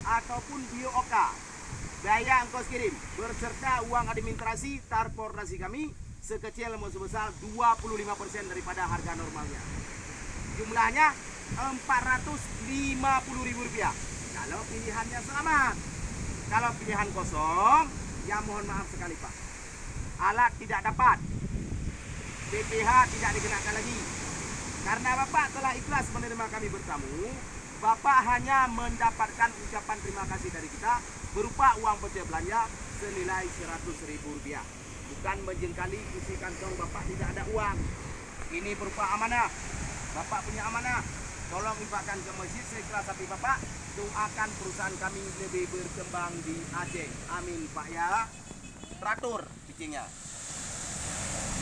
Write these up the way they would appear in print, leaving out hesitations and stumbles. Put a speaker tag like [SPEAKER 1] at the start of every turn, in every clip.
[SPEAKER 1] ataupun BOK, biaya ongkos kirim berserta uang administrasi transportasi kami sekecil maupun sebesar 25% daripada harga normalnya. Jumlahnya Rp450.000 kalau pilihannya selamat. Kalau pilihan kosong, ya mohon maaf sekali Pak, alat tidak dapat, BPH tidak dikenakan lagi. Karena Bapak telah ikhlas menerima kami bertamu, Bapak hanya mendapatkan ucapan terima kasih dari kita berupa uang pecah belanja senilai Rp100.000. Bukan menjengkali isi kantong Bapak tidak ada uang. Ini berupa amanah. Bapak punya amanah. Tolong infakkan ke masjid seikhlas hati Bapak. Doakan perusahaan kami lebih berkembang di Aceh. Amin Pak ya. Teratur pitchingnya.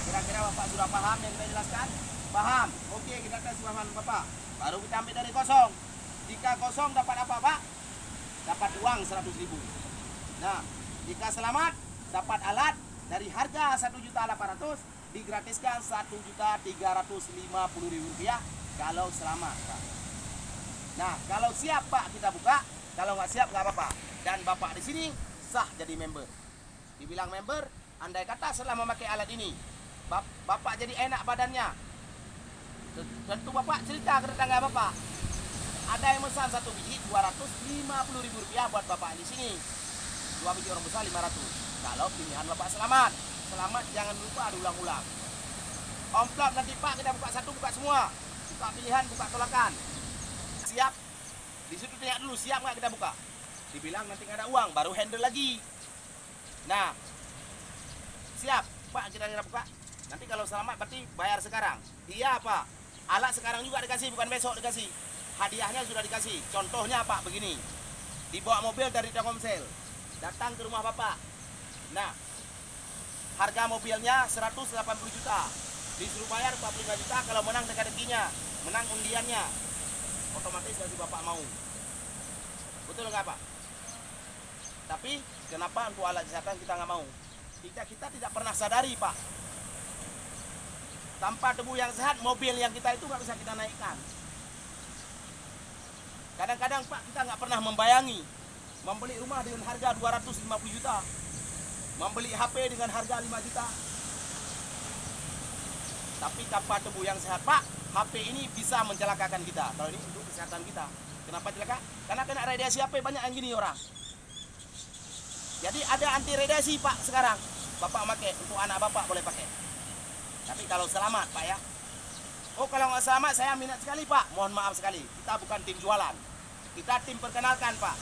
[SPEAKER 1] Kira-kira Bapak sudah paham yang saya jelaskan? Paham? Oke, kita tes pemahaman Bapak. Baru kita ambil dari kosong. Jika kosong dapat apa Pak? Dapat uang 100.000. Nah, jika selamat dapat alat dari harga Rp1.800.000 digratiskan Rp1.350.000 kalau selamat Pak. Nah, kalau siap Pak kita buka, kalau nggak siap nggak apa-apa. Dan Bapak di sini sah jadi member. Dibilang member, andai kata setelah memakai alat ini, Bapak jadi enak badannya. Tentu Bapak cerita ke tetangga Bapak. Ada yang pesan 1 biji Rp250.000 buat Bapak di sini. 2 biji orang besar 500. Kalau pilihan Bapak selamat. Selamat jangan lupa diulang-ulang. Amplop nanti Pak kita buka satu, buka semua. Buka pilihan, buka tolakan. Siap? Di situ tanya dulu, siap nggak kita buka? Dibilang nanti nggak ada uang, baru handle lagi. Nah, siap Pak kita buka. Nanti kalau selamat berarti bayar sekarang. Iya Pak. Alat sekarang juga dikasih, bukan besok dikasih. Hadiahnya sudah dikasih. Contohnya Pak begini. Dibawa mobil dari Telkomsel. Datang ke rumah Bapak. Nah, harga mobilnya 180 juta. Disuruh bayar 45 juta kalau menang teka-tekinya. Menang undiannya. Otomatis dari Bapak mau. Betul nggak Pak? Tapi kenapa untuk alat kesehatan kita nggak mau? Kita tidak pernah sadari Pak. Tanpa debu yang sehat, mobil yang kita itu nggak bisa kita naikkan. Kadang-kadang Pak kita nggak pernah membayangi membeli rumah dengan harga 250 juta, membeli HP dengan harga 5 juta. Tapi tanpa debu yang sehat Pak, HP ini bisa mencelakakan kita. Kalau ini untuk kesehatan kita. Kenapa celaka? Karena kena radiasi HP banyak yang gini orang. Jadi ada anti radiasi Pak sekarang. Bapak pakai, untuk anak Bapak boleh pakai. Tapi kalau selamat Pak ya. Oh kalau nggak selamat saya minat sekali Pak. Mohon maaf sekali. Kita bukan tim jualan. Kita tim perkenalkan Pak.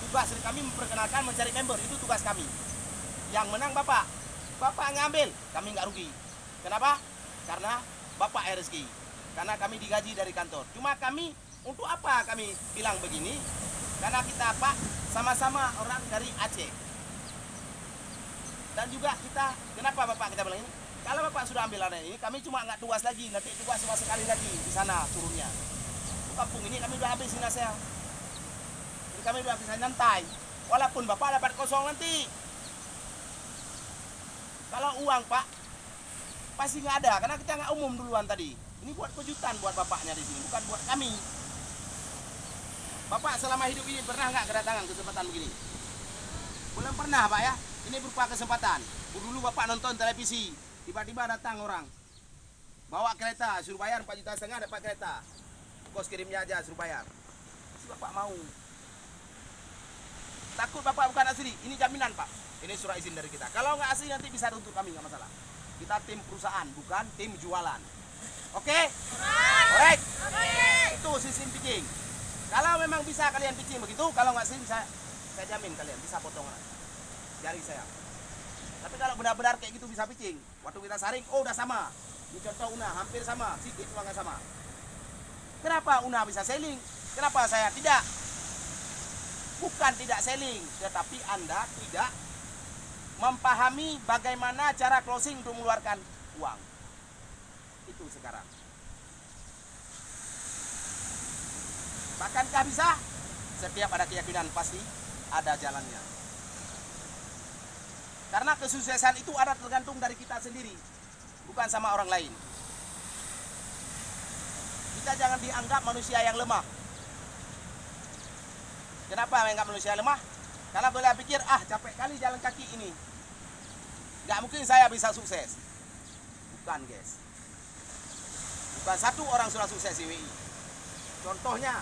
[SPEAKER 1] Tugas dari kami memperkenalkan, mencari member. Itu tugas kami. Yang menang Bapak. Bapak ngambil, kami nggak rugi. Kenapa? Karena Bapak RSG. Karena kami digaji dari kantor. Cuma kami, untuk apa kami bilang begini? Karena kita Pak sama-sama orang dari Aceh. Dan juga kita, kenapa Bapak kita bilang ini? Kalau Bapak sudah ambil alat ini, kami cuma nggak tugas lagi. Nanti tugas cuma sekali lagi di sana turunnya. Di kampung ini kami udah habis saya. Jadi kami udah bisa nyantai. Walaupun Bapak dapat kosong nanti. Kalau uang Pak, pasti nggak ada. Karena kita nggak umum duluan tadi. Ini buat kejutan buat Bapaknya di sini, bukan buat kami. Bapak selama hidup ini pernah nggak kedatangan kesempatan begini? Belum pernah Pak ya. Ini berupa kesempatan. Dulu Bapak nonton televisi, tiba-tiba datang orang bawa kereta, suruh bayar 4,5 juta dapat kereta. Kos kirimnya aja suruh bayar. Si Bapak mau. Takut Bapak bukan asli. Ini jaminan Pak. Ini surat izin dari kita. Kalau nggak asli nanti bisa tuntut kami, nggak masalah. Kita tim perusahaan, bukan tim jualan. Oke? Alright. Itu sistem pitching. Kalau memang bisa kalian pitching begitu, kalau nggak sih saya jamin kalian bisa potongan jari saya. Tapi kalau benar-benar kayak gitu bisa pitching, waktu kita saring, oh udah sama. Ini contoh Una, hampir sama, sedikit cuma nggak sama. Kenapa Una bisa selling? Kenapa saya tidak? Bukan tidak selling, tetapi Anda tidak memahami bagaimana cara closing untuk mengeluarkan uang. Itu sekarang. Bahkankah bisa? Setiap ada keyakinan pasti ada jalannya. Karena kesuksesan itu ada tergantung dari kita sendiri, bukan sama orang lain. Kita jangan dianggap manusia yang lemah. Kenapa menganggap manusia lemah? Karena beliau pikir, capek kali jalan kaki ini, nggak mungkin saya bisa sukses. Bukan guys, bukan satu orang sudah sukses di WI. Contohnya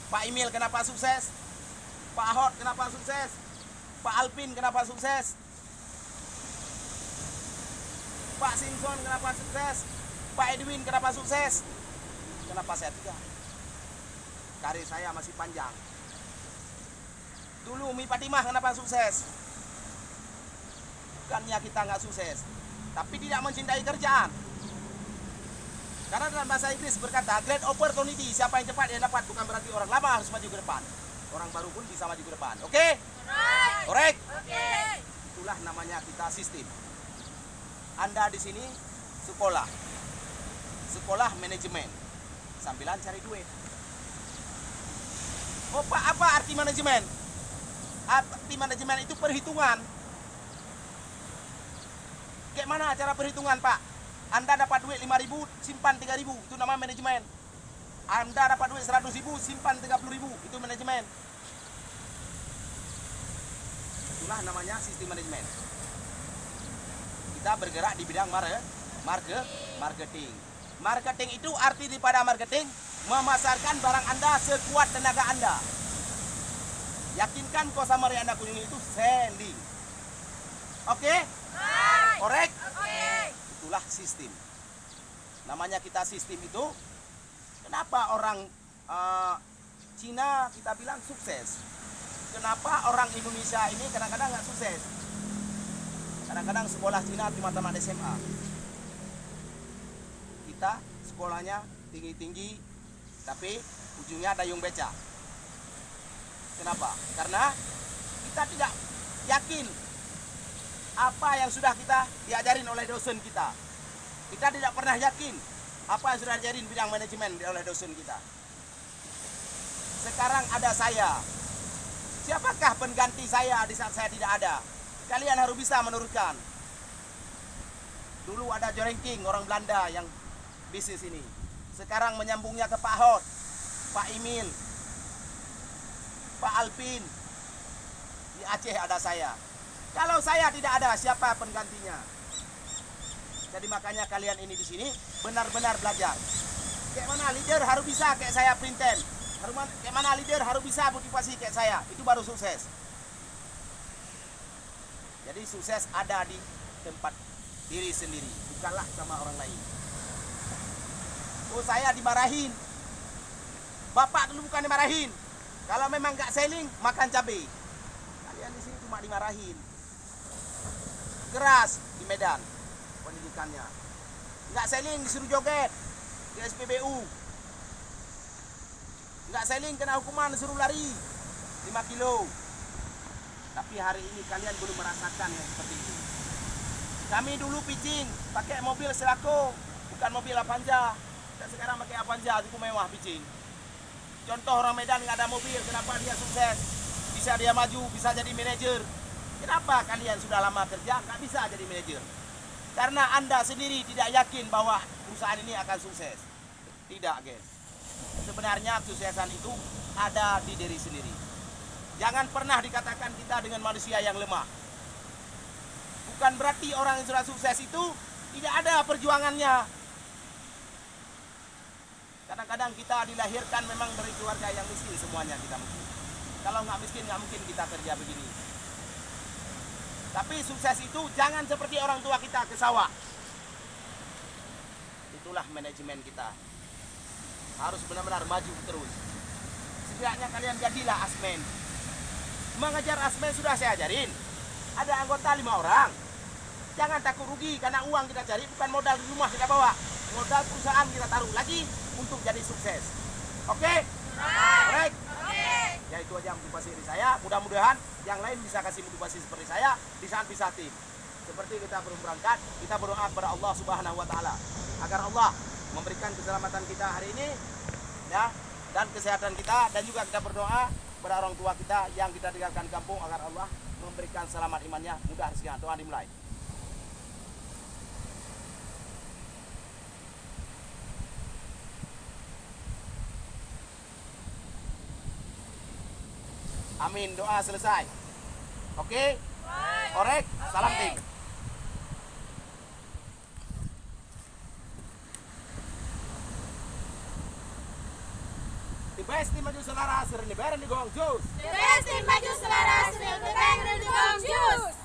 [SPEAKER 1] Pak Emil kenapa sukses, Pak Ahok kenapa sukses, Pak Alpin kenapa sukses, Pak Simpson kenapa sukses, Pak Edwin kenapa sukses. Kenapa saya tidak? Karir saya masih panjang. Dulu Mi Fatimah kenapa sukses? Bukannya kita nggak sukses, tapi tidak mencintai kerjaan. Karena dalam bahasa Inggris berkata, great opportunity, siapa yang cepat dia dapat. Bukan berarti orang lama harus maju ke depan. Orang baru pun bisa maju ke depan. Oke? Korek? Oke. Itulah namanya kita sistem. Anda di sini sekolah. Sekolah manajemen. Sambilan cari duit. Oh Pak, apa arti manajemen? Arti manajemen itu perhitungan. Kayak mana cara perhitungan Pak? Anda dapat duit 5.000, simpan 3.000, itu nama manajemen. Anda dapat duit 100.000, simpan 30.000, itu manajemen. Itulah namanya sistem manajemen. Kita bergerak di bidang marketing. Marketing itu arti daripada marketing, memasarkan barang Anda sekuat tenaga Anda. Yakinkan customer yang Anda kunjungi itu selling. Oke? Korek? Itulah sistem. Namanya kita sistem itu. Kenapa orang Cina kita bilang sukses? Kenapa orang Indonesia ini kadang-kadang nggak sukses? Kadang-kadang sekolah Cina cuma tamat SMA. Kita sekolahnya tinggi-tinggi, tapi ujungnya dayung beca. Kenapa? Karena kita tidak yakin apa yang sudah kita diajarin oleh dosen kita. Kita tidak pernah yakin apa yang sudah diajarin bidang manajemen oleh dosen kita. Sekarang ada saya. Siapakah pengganti saya di saat saya tidak ada? Kalian harus bisa menurutkan. Dulu ada Jorenking, orang Belanda yang bisnis ini. Sekarang menyambungnya ke Pak Ahok, Pak Emil, Pak Alpin. Di Aceh ada saya. Kalau saya tidak ada, siapa penggantinya? Jadi makanya kalian ini di sini benar-benar belajar. Kayak mana leader harus bisa kayak saya Printen. Kayak mana leader harus bisa motivasi kayak saya. Itu baru sukses. Jadi sukses ada di tempat diri sendiri, bukanlah sama orang lain. Oh saya dimarahin. Bapak dulu bukan dimarahin. Kalau memang gak selling, makan cabai. Kalian di sini cuma dimarahin. Keras di Medan pendidikannya. Nggak selling disuruh joget di SPBU. Nggak selling kena hukuman disuruh lari 5 kilo. Tapi hari ini kalian belum merasakan yang seperti itu. Kami dulu pitching pakai mobil Selako, bukan mobil Avanza. Dan sekarang pakai Avanza, itu mewah pitching. Contoh orang Medan nggak ada mobil, kenapa dia sukses? Bisa dia maju, bisa jadi manajer. Kenapa kalian sudah lama kerja nggak bisa jadi manajer? Karena Anda sendiri tidak yakin bahwa perusahaan ini akan sukses. Tidak, guys. Sebenarnya kesuksesan itu ada di diri sendiri. Jangan pernah dikatakan kita dengan manusia yang lemah. Bukan berarti orang yang sudah sukses itu tidak ada perjuangannya. Kadang-kadang kita dilahirkan memang dari keluarga yang miskin, semuanya kita mungkin. Kalau nggak miskin, nggak mungkin kita kerja begini. Tapi sukses itu jangan seperti orang tua kita ke sawah. Itulah manajemen kita. Harus benar-benar maju terus. Setidaknya kalian jadilah asmen. Mengajar asmen sudah saya ajarin. Ada anggota 5 orang. Jangan takut rugi karena uang kita cari bukan modal di rumah kita bawa. Modal perusahaan kita taruh lagi untuk jadi sukses. Oke? Baik. Ya itu aja motivasi dari saya. Mudah-mudahan yang lain bisa kasih motivasi seperti saya di saat bisa tim. Seperti kita belum berangkat, kita berdoa kepada Allah Subhanahu wa taala agar Allah memberikan keselamatan kita hari ini ya, dan kesehatan kita, dan juga kita berdoa kepada orang tua kita yang kita tinggalkan kampung agar Allah memberikan selamat imannya, mudah rezekinya. Tuhan dimulai. Amin, doa selesai. Oke? Korek, salam tim. The best team maju selaras, Rene Beren di Gong Jus.
[SPEAKER 2] The best team maju selaras, Rene Beren di Gong Jus.